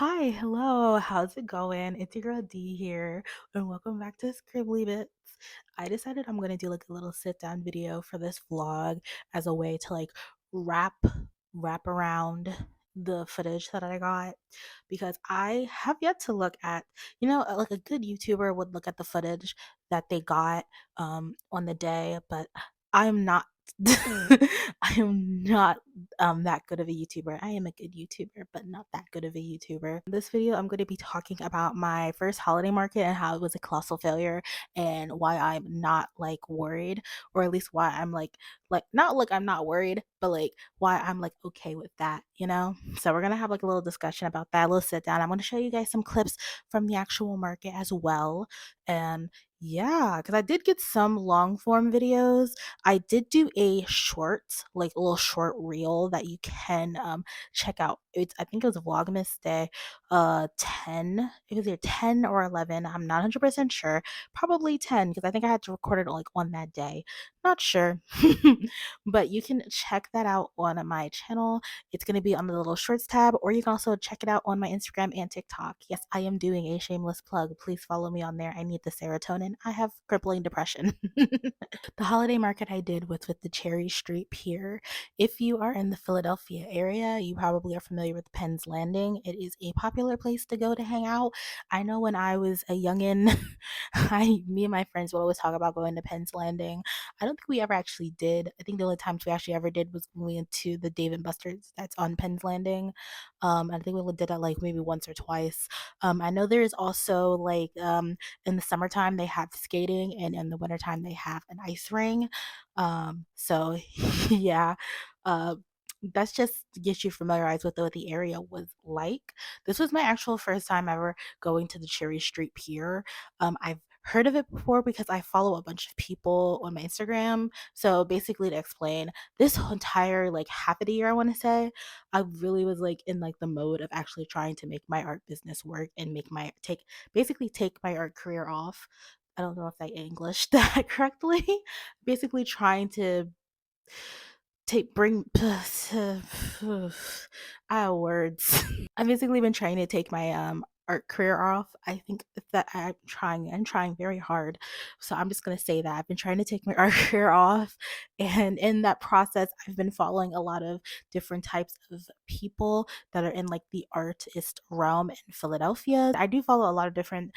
Hi, hello, how's it going? It's your girl D here, and welcome back to Scribbly Bits. I decided I'm gonna do like a little sit down video for this vlog as a way to like wrap wrap around the footage that I got because I have yet to look at, like a good YouTuber would look at the footage that they got on the day, but I'm not I am not that good of a YouTuber. I am a good YouTuber, but not that good of a YouTuber. In this video, I'm going to be talking about my first holiday market and how it was a colossal failure and why I'm not like worried, or at least why I'm like not like I'm not worried, but like why I'm like okay with that, you know? So we're gonna have like a little discussion about that, a little sit down. I'm gonna show you guys some clips from the actual market as well. And yeah, because I did get some long form videos. I did do a short, like a little short reel that you can check out. It's I think it was Vlogmas Day 10. It was either 10 or 11. I'm not 100% sure. Probably 10 because I think I had to record it like on that day. Not sure. But you can check that out on my channel. It's going to be on the little shorts tab, or you can also check it out on my Instagram and TikTok. Yes, I am doing a shameless plug. Please follow me on there. I need the serotonin. I have crippling depression. The holiday market I did was with the Cherry Street Pier. If you are in the Philadelphia area, you probably are familiar with Penn's Landing. It is a popular place to go to hang out. I know when I was a youngin, me and my friends would always talk about going to Penn's Landing. I don't think we ever actually did. I think the only times we actually ever did was when we went to the Dave and Buster's that's on Penn's Landing. I think we did that like maybe once or twice. I know there is also like in the summertime they have skating, and in the wintertime they have an ice ring. So yeah. uh that's just to get you familiarized with what the area was like. This was my actual first time ever going to the Cherry Street Pier. I've heard of it before because I follow a bunch of people on my Instagram. So basically, to explain, this entire like half of the year, I want to say, I really was like in like the mode of actually trying to make my art business work and make my take my art career off. I don't know if I Englished that correctly. Basically trying to take bring I have words. I've basically been trying to take my art career off. I think that I'm trying very hard. So I'm just gonna say that I've been trying to take my art career off. And in that process, I've been following a lot of different types of people that are in like the artist realm in Philadelphia. I do follow a lot of different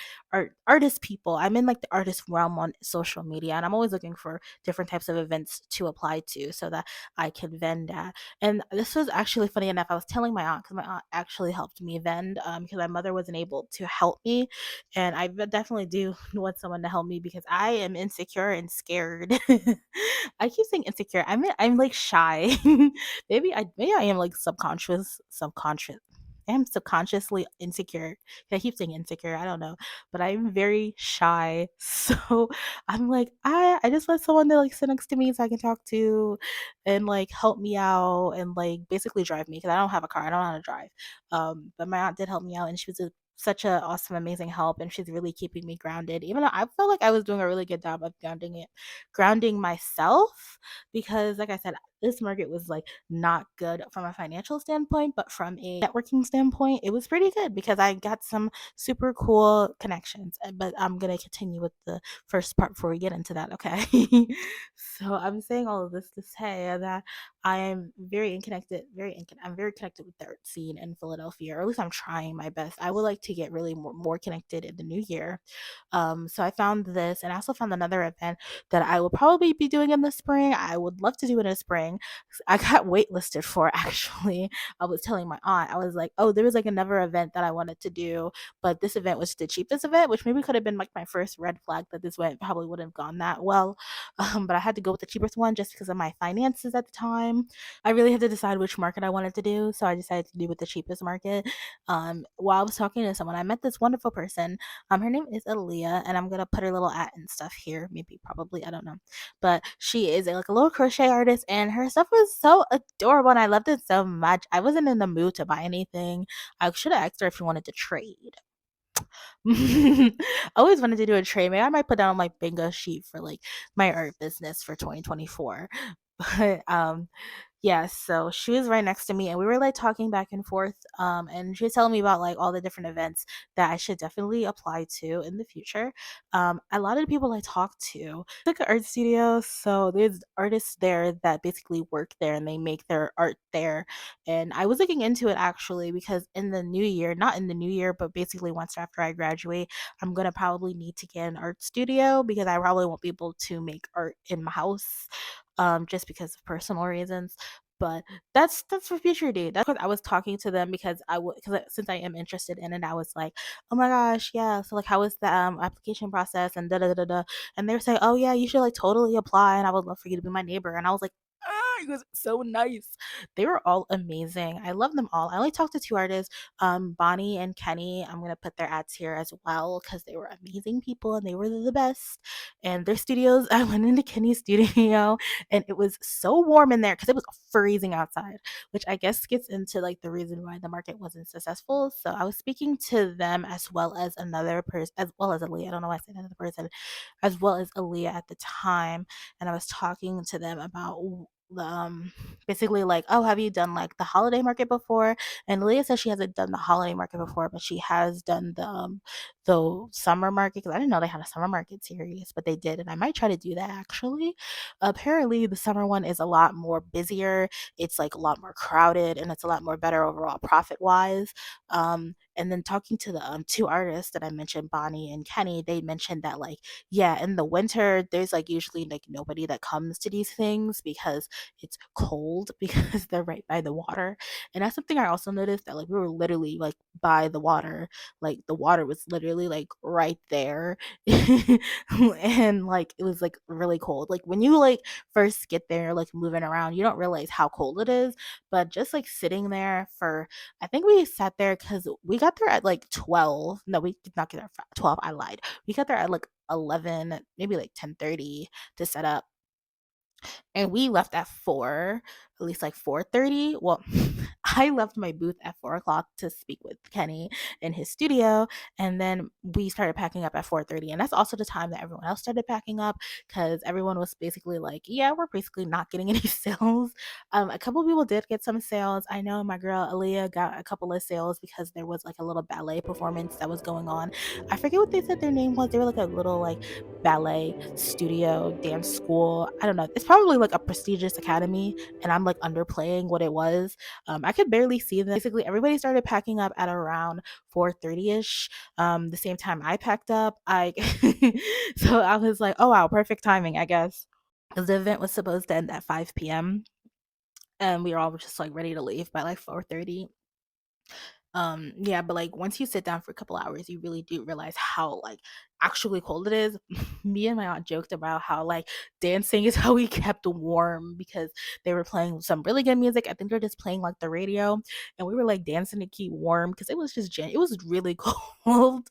artist people. I'm in like the artist realm on social media, and I'm always looking for different types of events to apply to so that I could vend at. And this was actually funny enough. I was telling my aunt because my aunt actually helped me vend because my mother wasn't able to help me, and I definitely do want someone to help me because I am insecure and scared. I keep saying insecure. I'm like shy. Maybe I am like subconscious. I am subconsciously insecure. I keep saying insecure. I don't know, but I'm very shy. So I'm like, I just want someone to like sit next to me so I can talk to and like help me out and like basically drive me because I don't have a car. I don't know how to drive. But my aunt did help me out, and she was such a awesome, amazing help, and she's really keeping me grounded. Even though I felt like I was doing a really good job of grounding myself, because like I said, this market was like not good from a financial standpoint, but from a networking standpoint, it was pretty good because I got some super cool connections. But I'm gonna continue with the first part before we get into that, okay? So I'm saying all of this to say that I am I'm very connected with the art scene in Philadelphia, or at least I'm trying my best. I would like to get really more connected in the new year. So I found this, and I also found another event that I will probably be doing in the spring. I would love to do it in the spring. I got waitlisted for actually. I was telling my aunt, I was like, oh, there was like another event that I wanted to do, but this event was the cheapest event, which maybe could have been like my first red flag that this event probably wouldn't have gone that well. But I had to go with the cheapest one just because of my finances at the time. I really had to decide which market I wanted to do, so I decided to do with the cheapest market. While I was talking to someone, I met this wonderful person. Her name is Aaliyah, and I'm gonna put her little at and stuff here. Maybe, probably, I don't know, but she is like a little crochet artist, and her stuff was so adorable, and I loved it so much. I wasn't in the mood to buy anything. I should have asked her if she wanted to trade. I always wanted to do a trade. Maybe I might put down my bingo sheet for like my art business for 2024. But Yes, so she was right next to me and we were like talking back and forth. And she was telling me about like all the different events that I should definitely apply to in the future. A lot of the people I talked to, like an art studio, so there's artists there that basically work there and they make their art there. And I was looking into it actually because in the new year, not in the new year, but basically once after I graduate, I'm gonna probably need to get an art studio because I probably won't be able to make art in my house, just because of personal reasons. But that's for future date. That's what I was talking to them because since I am interested in it, I was like, oh my gosh, yeah. So like, how is the application process and da da da da. And they were saying, oh yeah, you should like totally apply, and I would love for you to be my neighbor. And I was like, it was so nice. They were all amazing. I love them all. I only talked to two artists, Bonnie and Kenny. I'm gonna put their ads here as well because they were amazing people and they were the best. And their studios, I went into Kenny's studio and it was so warm in there because it was freezing outside, which I guess gets into like the reason why the market wasn't successful. So I was speaking to them as well as another person, as well as Aaliyah. I don't know why I said another person, as well as Aaliyah at the time, and I was talking to them about basically like, oh, have you done like the holiday market before? And Leah says she hasn't done the holiday market before, but she has done the summer market because I didn't know they had a summer market series, but they did, and I might try to do that actually. Apparently, the summer one is a lot more busier. It's like a lot more crowded, and it's a lot more better overall profit wise. And then talking to the two artists that I mentioned, Bonnie and Kenny, they mentioned that like, yeah, in the winter there's like usually like nobody that comes to these things because it's cold because they're right by the water. And that's something I also noticed, that like we were literally like by the water, like the water was literally like right there. And like it was like really cold. Like when you like first get there, like moving around, you don't realize how cold it is. But just like sitting there for, I think we sat there because we got there at like 12. No, we did not get there at 12. I lied. We got there at like 11, maybe like 10:30 to set up, and we left at 4, at least like 4:30. Well, I left my booth at 4 o'clock to speak with Kenny in his studio, and then we started packing up at 4:30, and that's also the time that everyone else started packing up because everyone was basically like, yeah, we're basically not getting any sales. A couple of people did get some sales. I know my girl Aaliyah got a couple of sales because there was like a little ballet performance that was going on. I forget what they said their name was. They were like a little like ballet studio, dance school. I don't know. It's probably like a prestigious academy, and I'm like underplaying what it was. I could barely see them. Basically, everybody started packing up at around 4:30 ish. The same time I packed up. So I was like, oh wow, perfect timing, I guess. 'Cause the event was supposed to end at 5 p.m. and we were all just like ready to leave by like 4:30. Yeah, but like once you sit down for a couple hours, you really do realize how like actually cold it is. Me and my aunt joked about how like dancing is how we kept warm because they were playing some really good music. I think they're just playing like the radio, and we were like dancing to keep warm because it was just it was really cold.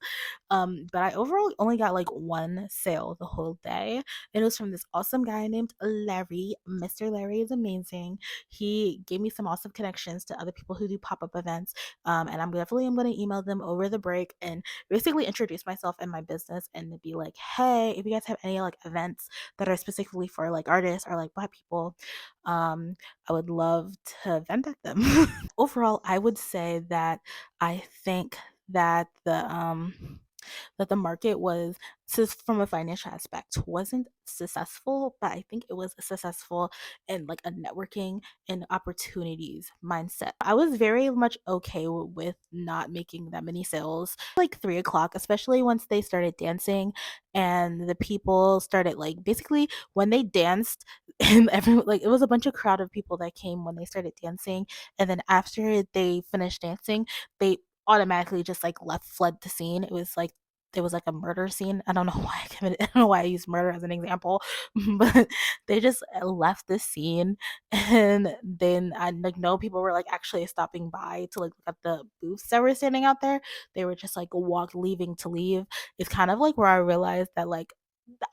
But I overall only got like one sale the whole day. It was from this awesome guy named Larry. Mr. Larry is amazing. He gave me some awesome connections to other people who do pop-up events, and I'm going to email them over the break and basically introduce myself and my business and to be like, hey, if you guys have any like events that are specifically for like artists or like black people, I would love to vent at them. Overall, I would say that I think that the market was, from a financial aspect, wasn't successful, but I think it was successful in like a networking and opportunities mindset. I was very much okay with not making that many sales like 3 o'clock, especially once they started dancing and the people started like basically when they danced and everyone, like it was a bunch of crowd of people that came when they started dancing, and then after they finished dancing, they automatically just like left fled the scene. It was like there was like a murder scene. I don't know why I don't know why I use murder as an example, but they just left the scene, and then I like no people were like actually stopping by to like look at the booths that were standing out there. They were just like leaving to leave. It's kind of like where I realized that like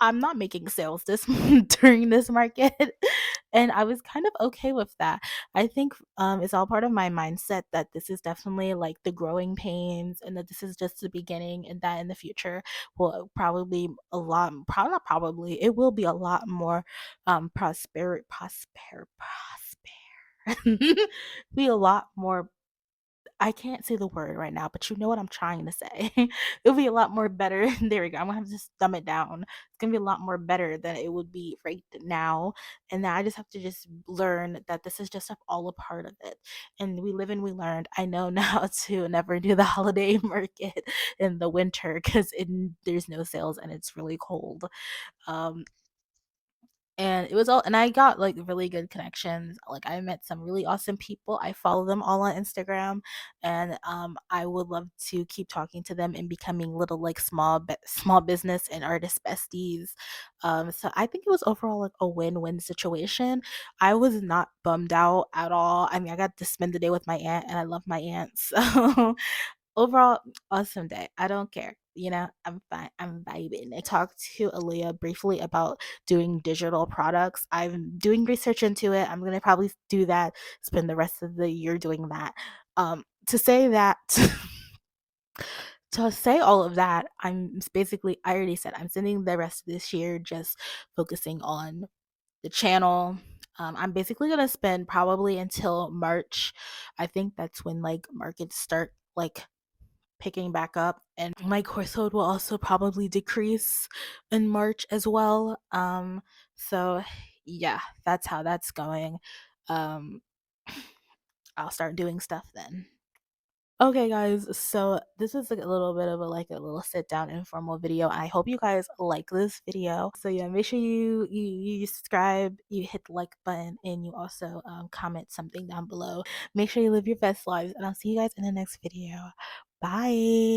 I'm not making sales this during this market. And I was kind of okay with that. I think it's all part of my mindset that this is definitely like the growing pains and that this is just the beginning, and that in the future will probably a lot, probably not probably, it will be a lot more prosper. be a lot more. I can't say the word right now, but you know what I'm trying to say. It'll be a lot more better. There we go. I'm gonna have to just dumb it down. It's gonna be a lot more better than it would be right now. And now I just have to just learn that this is just all a part of it. And we live and we learned. I know now to never do the holiday market in the winter because there's no sales and it's really cold. Um, and it was all, and I got like really good connections. Like I met some really awesome people. I follow them all on Instagram, and I would love to keep talking to them and becoming little like small business and artist besties. So I think it was overall like a win-win situation. I was not bummed out at all. I mean, I got to spend the day with my aunt, and I love my aunt. So overall, awesome day. I don't care. I'm fine. I'm vibing. I talked to Aaliyah briefly about doing digital products. I'm doing research into it. I'm gonna probably do that, spend the rest of the year doing that. To say that to say all of that, I already said I'm spending the rest of this year just focusing on the channel. I'm basically gonna spend probably until March. I think that's when like markets start like picking back up, and my course load will also probably decrease in March as well. So yeah, that's how that's going. um I'll start doing stuff then. Okay guys, so this is like a little bit of a little sit down informal video. I hope you guys like this video. So yeah, make sure you subscribe, you hit the like button, and you also comment something down below. Make sure you live your best lives, and I'll see you guys in the next video. Bye.